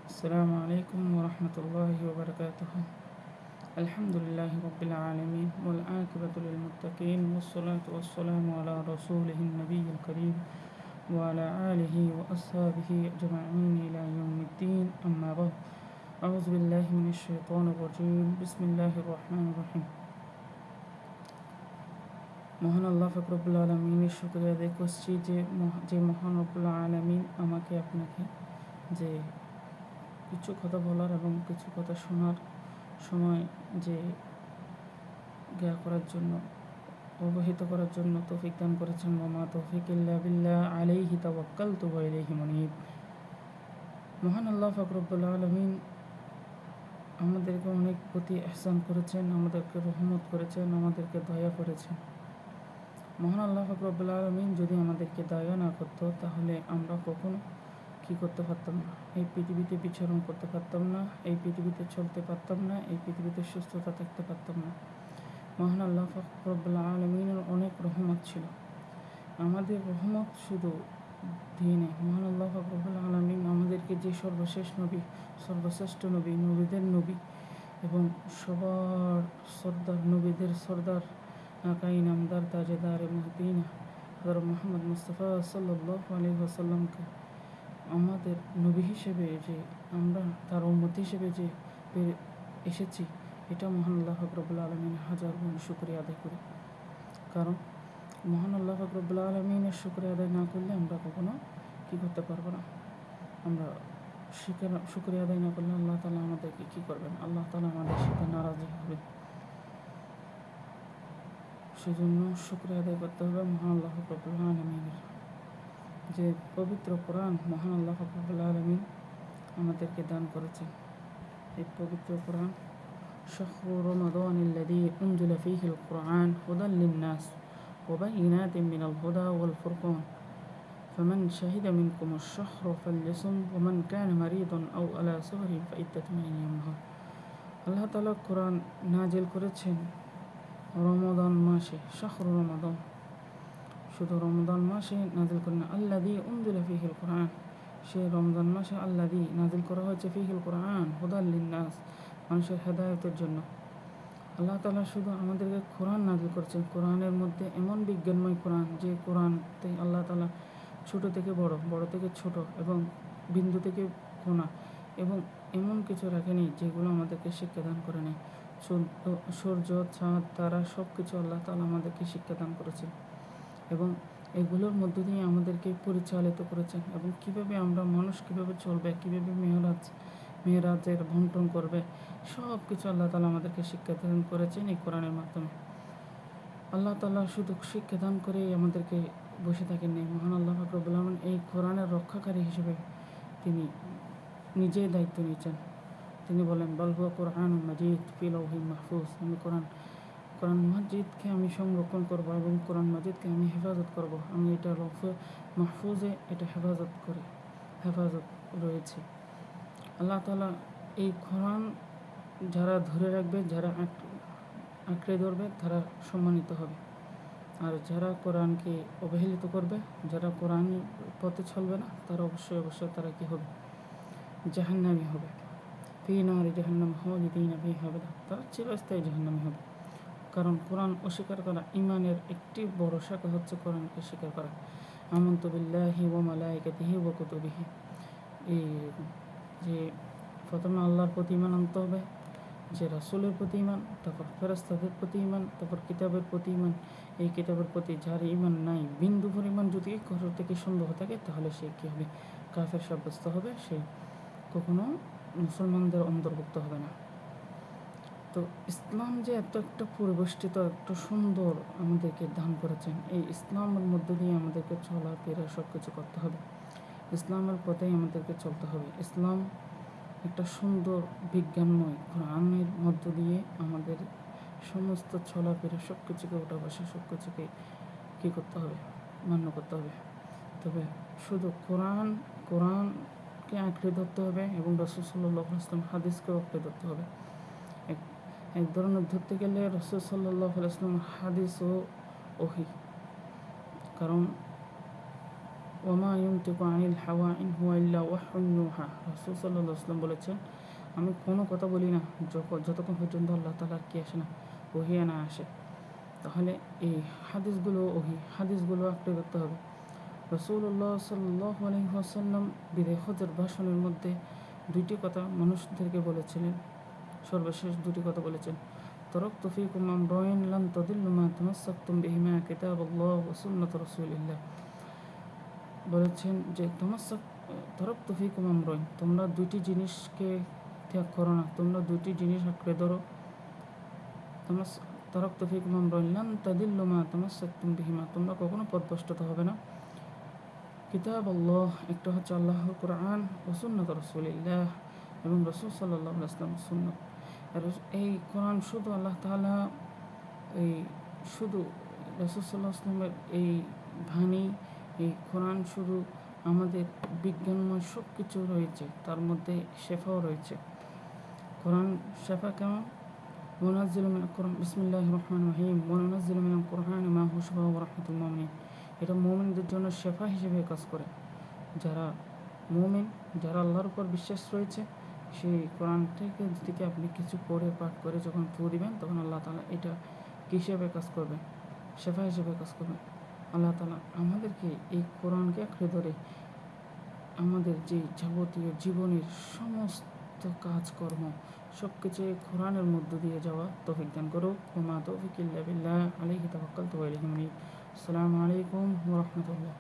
السلام عليكم ورحمة الله وبركاته. الحمد لله رب العالمين والعاقبة للمتقين والصلاة والسلام على رسوله النبي الكريم وعلى آله وأصحابه أجمعين إلى يوم الدين. أما بعد، أعوذ بالله من الشيطان الرجيم. بسم الله الرحمن الرحيم. মহান আল্লাহ পাক রব্বুল আলামিনের শুকরিয়া আদায় করছি যে মহান রব্বুল আলামিন আমাকে আপনাকে যে কিছু কথা বলার এবং কিছু কথা শোনার সময় যে জ্ঞা করার জন্য, অবহিত করার জন্য তৌফিক দান করেছেন। ওমা তৌফিক ইল্লা বিল্লাহ আলাইহি তাওয়াক্কালতু ওয়া ইলাইহি মুনীব। মহান আল্লাহ পাক রব্বুল আলামিন আমাদেরকে অনেক প্রতি ইহসান করেছেন, আমাদেরকে রহমত করেছেন, আমাদেরকে দয়া করেছেন। মহান আল্লাহ পাক রব্বুল আলামিন যদি আমাদেরকে দয়া না করতো তাহলে আমরা কখনো কি করতে পারতাম না, এই পৃথিবীতে বিচরণ করতে পারতাম না, এই পৃথিবীতে চলতে পারতাম না, এই পৃথিবীতে সুস্থতা থাকতে পারতাম না। মহান আল্লাহ পাক রব্বুল আলামিনের অনেক রহমত ছিল। আমাদের রহমত শুধু দিয়ে নেই, মহান আল্লাহ পাক রব্বুল আলামিন আমাদেরকে যে সর্বশেষ নবী, সর্বশ্রেষ্ঠ নবী, নবীদের নবী এবং সবার সর্দার, নবীদের সর্দার, আকাই নামদার, তাজেদার মহদিনা হযরত মুহাম্মদ মুস্তাফা সাল্লাল্লাহু আলাইহি ওয়াসাল্লামকে আমাদের নবী হিসেবে যে আমরা তার উম্মত হিসেবে যে এসেছি, এটা মহান আল্লাহ পাক রব্বুল আলামিনের হাজার গুণ শুকরিয়া আদায় করি। কারণ মহান আল্লাহ পাক রব্বুল আলামিনের শুকরিয়া আদায় না করলে আমরা কখনো কী করতে পারবো না। আমরা শুকরিয়া আদায় না করলে আল্লাহ তাআলা আমাদেরকে কী করবেন? আল্লাহ তাআলা আমাদের সাথে নারাজ হবেন। সেজন্য শুকরিয়া আদায় করতে হবে মহান আল্লাহ পাক রব্বুল আলামিনের। যে পবিত্র কোরআন মহান আল্লাহ পাক রব্বুল আলামিন আমাদেরকে দান করেছেন। এই পবিত্র কোরআন শাহরু রমাদানিল্লাযী উনজিলা ফীহিল কুরআন হুদাল লিন-নাস ওয়া বাইয়িনাতিন মিনাল হুদা ওয়াল ফুরকান ফামান শাহিদা মিনকুমুশ শাহরা ফালইয়াসুম ওয়া মান কানা মারিদান আও আলা সাফারিন ফাইদ্দাতুম মিন আইয়ামিন। আল্লাহ তাআলা কোরআন নাজিল করেছেন রমাদান মাসে, শাহরু রমাদান, শুধু রমজান মাসে নাজিল করেন আল্লাযী উনজিলা ফীহিল কুরআন, সে রমজান মাসে আল্লাযী নাজিল করা হয়েছে ফীহিল কুরআন হুদাল লিন-নাস, মানুষের হেদায়েতের জন্য। আল্লাহ তাআলা শুধু আমাদেরকে কোরআন নাজিল করেছেন। কোরআনের মধ্যে এমন বিজ্ঞানময় কোরআন, যে কোরআনতে আল্লাহ তাআলা ছোট থেকে বড়, বড় থেকে ছোট এবং বিন্দু থেকে কোণা এবং এমন কিছু রাখেনি যেগুলো আমাদেরকে শিক্ষাদান করে নেই। সূর্য, চাঁদ, তারা সব কিছু আল্লাহ তাআলা আমাদেরকে শিক্ষাদান করেছেন এবং এগুলোর মধ্য দিয়ে আমাদেরকে পরিচালিত করেছেন এবং কীভাবে আমরা মানুষ কীভাবে চলবে, কীভাবে মেরাজের বন্টন করবে, সব কিছু আল্লাহ তাআলা আমাদেরকে শিক্ষাদান করেছেন এই কোরআনের মাধ্যমে। আল্লাহ তাআলা শুধু শিক্ষাদান করেই আমাদেরকে বসে থাকেননি। মহান আল্লাহ পাক রব্বুল আলামিন এই কোরআনের রক্ষাকারী হিসেবে তিনি নিজেই দায়িত্ব নিয়েছেন। তিনি বলেন বাল হুয়া কুরআনুম মাজিদ ফি লাওহিন মাহফুজ। আমি কোরআন মাজিদকে আমি সংরক্ষণ করব এবং কোরআন মাজিদকে আমি হেফাজত করব। আমি এটা লৌহে মাহফুজে এটা হেফাজত রয়েছে। আল্লাহ তাআলা এই কোরআন যারা ধরে রাখবে, যারা আঁকড়ে ধরবে, তারা সম্মানিত হবে। আর যারা কোরআনকে অবহেলিত করবে, যারা কোরআন পথে চলবে না, তারা অবশ্যই তারা কী হবে? জাহান্নামী হবে। ফি নারি জাহান্নাম খালিদিনা ফিহা আবাদা, তারা চিরস্থায়ী জাহান্নামী হবে। কারণ কোরআন অস্বীকার করা ইমানের একটি বড় শাখা হচ্ছে কোরআনকে স্বীকার করা। আমানতু বিল্লাহি ওয়া মালাইকাতিহি ওয়া কুতুবিহি, এই যে প্রথমে আল্লাহর প্রতি ঈমান আনতে হবে, যে রাসূলের প্রতি ঈমান, তারপর ফেরেশতাদের প্রতি ঈমান, তারপর কিতাবের প্রতি ঈমান। এই কিতাবের প্রতি যার ঈমান নাই, বিন্দু পরিমাণ যদি ঘর থেকে সন্দেহ থাকে, তাহলে সে কী হবে? কাফের সাব্যস্ত হবে, সে কখনো মুসলমানদের অন্তর্ভুক্ত হবে না। তো ইসলাম যে এত একটা পরিবেষ্টিত, এত সুন্দর আমাদেরকে দান করেছেন, এই ইসলামের মধ্য দিয়ে আমাদেরকে চলাফেরা সব কিছু করতে হবে। ইসলামের পথেই আমাদেরকে চলতে হবে। ইসলাম একটা সুন্দর বিজ্ঞানময় কোরআনের মধ্য দিয়ে আমাদের সমস্ত চলাফেরা সব কিছুকে, ওঠা বসা সব কিছুকে কী করতে হবে? মান্য করতে হবে। তবে শুধু কোরআনকে আঁকড়ে ধরতে হবে এবং রাসূল সাল্লাল্লাহু আলাইহি ওয়াসাল্লাম হাদিসকেও আঁকড়ে ধরতে হবে। এক ধরনের ধরতে গেলে রাসূল সাল্লাল্লাহু আলাইহি ওয়াসাল্লাম হাদিস ও ওহী, কারণ ওমা ইউনতিকু আনিল হাওয়া ইন হুয়া ইল্লা ওয়াহয়ুন ইউহা। রাসূল সাল্লাল্লাহু আলাইহি ওয়াসাল্লাম বলেছেন, আমি কোনো কথা বলি না যতক্ষণ পর্যন্ত আল্লাহ তাআলার কি আসে না, ওহী না আসে। তাহলে এই হাদিসগুলো আঁকড়ে ধরতে হবে। রাসূলুল্লাহ সাল্লাল্লাহু আলাইহি ওয়াসাল্লাম বিদায় হজের ভাষণের মধ্যে দুইটি কথা মানুষদেরকে বলেছিলেন। সর্বশেষ দুটি কথা বলেছেন, তারাকতু ফীকুম আমরাইন লান তাদিল্লু মা তামাসসাকতুম বিহিমা কিতাবাল্লাহ ওয়া সুন্নাত রাসূলিল্লাহ। বলেছেন যে তারাকতু ফীকুম আমরাইন, তোমরা দুইটি জিনিসকে ত্যাগ করো না, তোমরা দুইটি জিনিস আঁকড়ে ধরো। তারাকতু ফীকুম আমরাইন লান তাদিল্লু মা তামাসসাকতুম বিহিমা, তোমরা কখনো পথভ্রষ্ট হবে না। কিতাব আল্লাহ, একটা হচ্ছে আল্লাহর কোরআন, ও সুন্নাত রাসূলিল্লাহ, এবং রাসূল সাল্লাল্লাহু আলাইহি ওয়াসাল্লামের সুন্নাত। আর এই কোরআন শুধু আল্লাহ তাআলা, এই শুধু রাসূল সাল্লাল্লাহু আলাইহি ওয়াসাল্লামের এই বাণী, এই কোরআন শুধু আমাদের বিজ্ঞানময় সব কিছু রয়েছে, তার মধ্যে শেফাও রয়েছে। কোরআন শেফা কেমন? মুনাজ্জিলু মিনাল কোরআন বিসমিল্লাহির রহমানির রহিম ওয়া নুনাজ্জিলু মিনাল কোরআনি মা হুয়া শিফাa'un ওয়া রাহমাতুল মুমিনিন। এটা মুমিনদের জন্য শেফা হিসেবে কাজ করে। যারা মুমিন, যারা আল্লাহর উপর বিশ্বাস রয়েছে, সেই কোরআন থেকে আপনি কিছু পড়ে পাঠ করে যখন ফু দিবেন, তখন আল্লাহ তাআলা এটা কী হিসেবে কাজ করবে? শেফা হিসেবে কাজ করবে। আল্লাহ তাআলা আমাদেরকে এই কোরআনকে আঁকড়ে ধরে আমাদের যে যাবতীয় জীবনের সমস্ত কাজকর্ম সব কিছু কোরআনের মধ্য দিয়ে যাওয়া তৌফিক দান করুক। ওয়া মা তৌফিক ইল্লা বিল্লাহ, আলাইহি তাওয়াক্কালতু ওয়া ইলাইহি মুনীব। আসসালামু আলাইকুম ওয়া রাহমাতুল্লাহ।